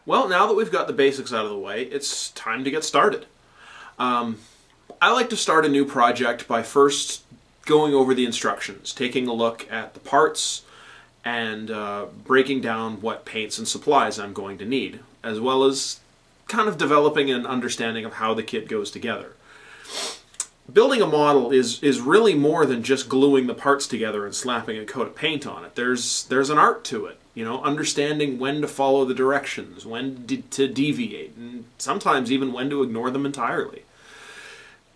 Well, now that we've got the basics out of the way, it's time to get started. I like to start a new project by first going over the instructions, taking a look at the parts, and breaking down what paints and supplies I'm going to need, as well as kind of developing an understanding of how the kit goes together. Building a model is really more than just gluing the parts together and slapping a coat of paint on it. There's an art to it, you know, understanding when to follow the directions, when to deviate, and sometimes even when to ignore them entirely.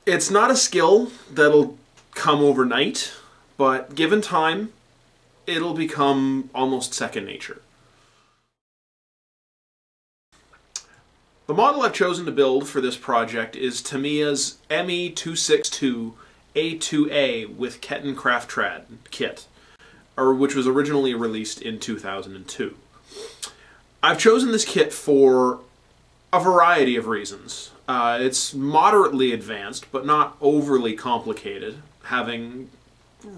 It's not a skill that'll come overnight, but given time, it'll become almost second nature. The model I've chosen to build for this project is Tamiya's ME262 A2A with Kettenkrafttrad kit, which was originally released in 2002. I've chosen this kit for a variety of reasons. It's moderately advanced, but not overly complicated, having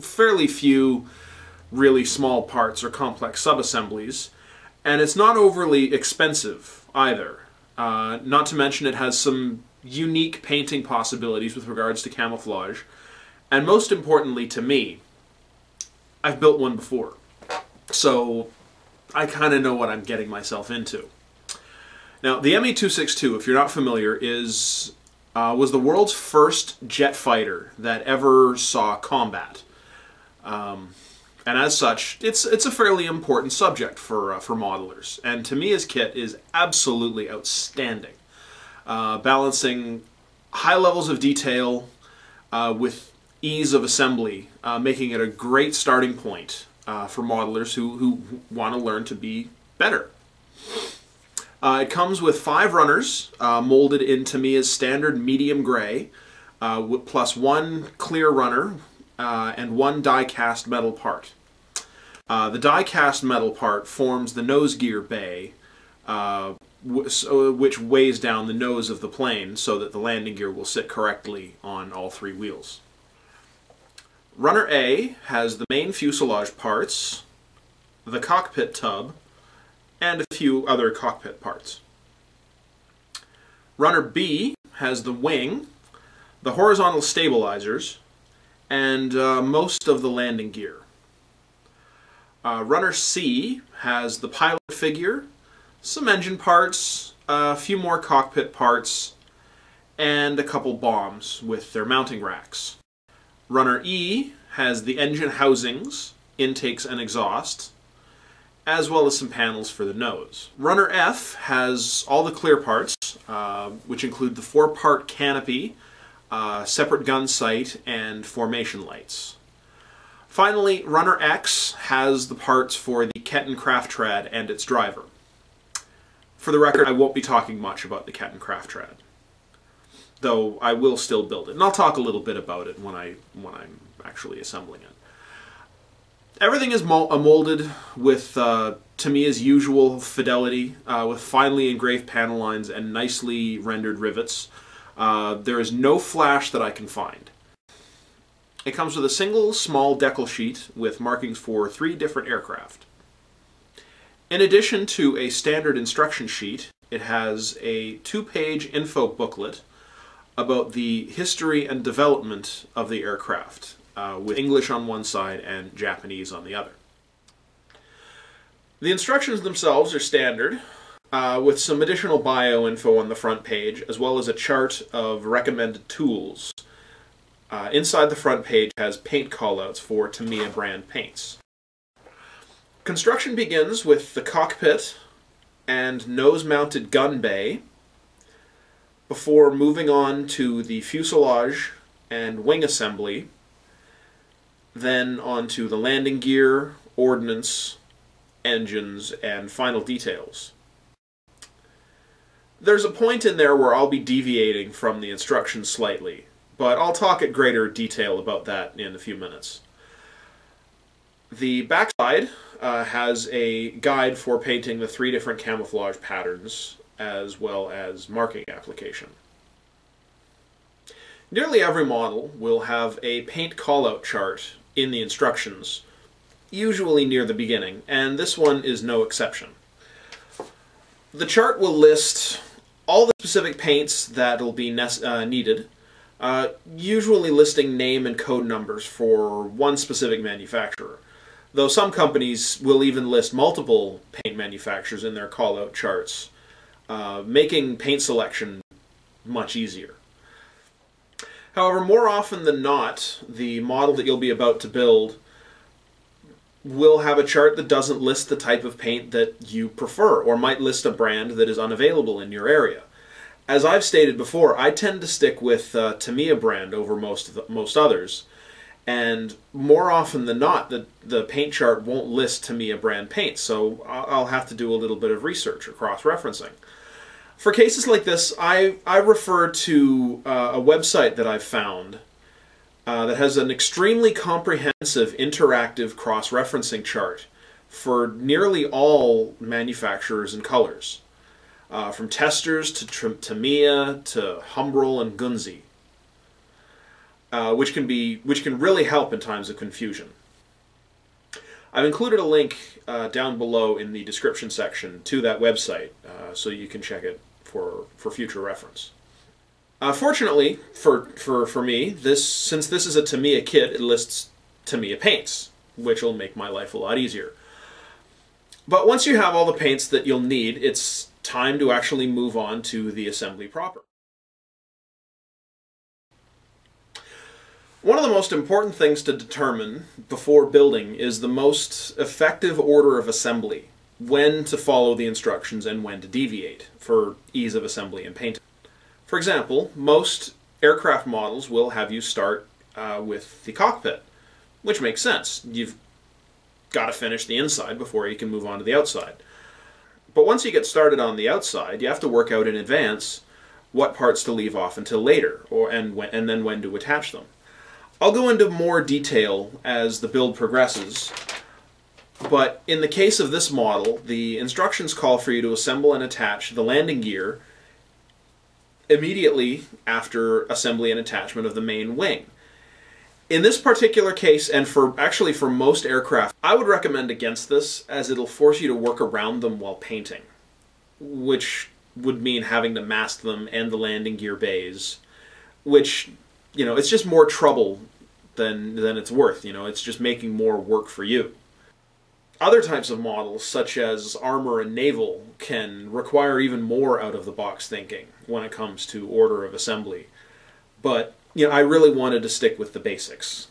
fairly few really small parts or complex subassemblies, and it's not overly expensive either. Not to mention it has some unique painting possibilities with regards to camouflage, and most importantly to me, I've built one before, so I kind of know what I'm getting myself into. Now, the ME262, if you're not familiar, was the world's first jet fighter that ever saw combat. And as such, it's a fairly important subject for modelers. And Tamiya's kit is absolutely outstanding, balancing high levels of detail with ease of assembly, making it a great starting point for modelers who want to learn to be better. It comes with 5 runners molded in Tamiya's standard medium gray, plus 1 clear runner and 1 die-cast metal part. The die-cast metal part forms the nose gear bay, which weighs down the nose of the plane so that the landing gear will sit correctly on all 3 wheels. Runner A has the main fuselage parts, the cockpit tub, and a few other cockpit parts. Runner B has the wing, the horizontal stabilizers, and most of the landing gear. Runner C has the pilot figure, some engine parts, a few more cockpit parts, and a couple bombs with their mounting racks. Runner E has the engine housings, intakes and exhaust, as well as some panels for the nose. Runner F has all the clear parts, which include the 4-part canopy, separate gun sight, and formation lights. Finally, Runner X has the parts for the Kettenkrafttrad and its driver. For the record, I won't be talking much about the Kettenkrafttrad, though I will still build it, and I'll talk a little bit about it when I'm actually assembling it. Everything is molded with Tamiya's usual fidelity, with finely engraved panel lines and nicely rendered rivets. There is no flash that I can find. It comes with a single small decal sheet with markings for 3 different aircraft. In addition to a standard instruction sheet, it has a 2-page info booklet about the history and development of the aircraft, with English on one side and Japanese on the other. The instructions themselves are standard, with some additional bio info on the front page, as well as a chart of recommended tools. Inside the front page has paint callouts for Tamiya brand paints. Construction begins with the cockpit and nose-mounted gun bay, before moving on to the fuselage and wing assembly, then onto the landing gear, ordnance, engines, and final details. There's a point in there where I'll be deviating from the instructions slightly, but I'll talk at greater detail about that in a few minutes. The backside has a guide for painting the 3 different camouflage patterns, as well as marking application. Nearly every model will have a paint callout chart in the instructions, usually near the beginning, and this one is no exception. The chart will list all the specific paints that'll be needed, usually listing name and code numbers for one specific manufacturer, though some companies will even list multiple paint manufacturers in their call-out charts, making paint selection much easier. However, more often than not, the model that you'll be about to build will have a chart that doesn't list the type of paint that you prefer, or might list a brand that is unavailable in your area. As I've stated before, I tend to stick with Tamiya brand over most others, and more often than not, the paint chart won't list Tamiya brand paint, so I'll have to do a little bit of research or cross-referencing. For cases like this, I refer to a website that I've found that has an extremely comprehensive interactive cross-referencing chart for nearly all manufacturers and colors, from Testers to Tamiya to Humbrol and Gunze, which can really help in times of confusion. I've included a link down below in the description section to that website, so you can check it for future reference. Fortunately for me, since this is a Tamiya kit, it lists Tamiya paints, which will make my life a lot easier. But once you have all the paints that you'll need, it's time to actually move on to the assembly proper. One of the most important things to determine before building is the most effective order of assembly, when to follow the instructions and when to deviate for ease of assembly and painting. For example, most aircraft models will have you start with the cockpit, which makes sense. You've got to finish the inside before you can move on to the outside. But once you get started on the outside, you have to work out in advance what parts to leave off until later, and then when to attach them. I'll go into more detail as the build progresses, but in the case of this model, the instructions call for you to assemble and attach the landing gear immediately after assembly and attachment of the main wing. In this particular case, and actually for most aircraft, I would recommend against this, as it'll force you to work around them while painting, which would mean having to mask them and the landing gear bays, which, you know, it's just more trouble than it's worth. You know, it's just making more work for you. Other types of models, such as armor and naval, can require even more out-of-the-box thinking when it comes to order of assembly. But, you know, I really wanted to stick with the basics.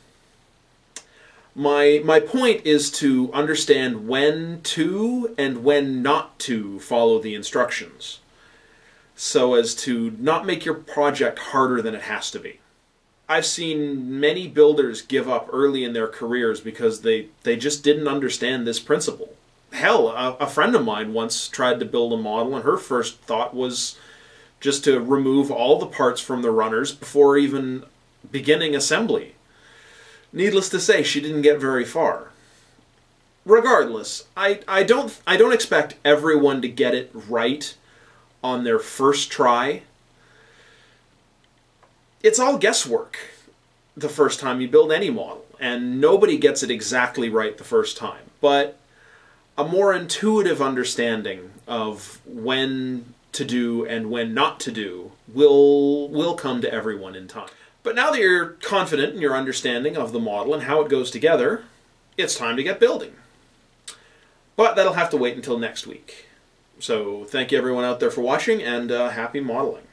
My point is to understand when to and when not to follow the instructions, so as to not make your project harder than it has to be. I've seen many builders give up early in their careers because they just didn't understand this principle. Hell, a friend of mine once tried to build a model, and her first thought was just to remove all the parts from the runners before even beginning assembly. Needless to say, she didn't get very far. Regardless, I don't expect everyone to get it right on their first try. It's all guesswork the first time you build any model, and nobody gets it exactly right the first time. But a more intuitive understanding of when to do and when not to do will come to everyone in time. But now that you're confident in your understanding of the model and how it goes together, it's time to get building. But that'll have to wait until next week. So thank you everyone out there for watching, and happy modeling.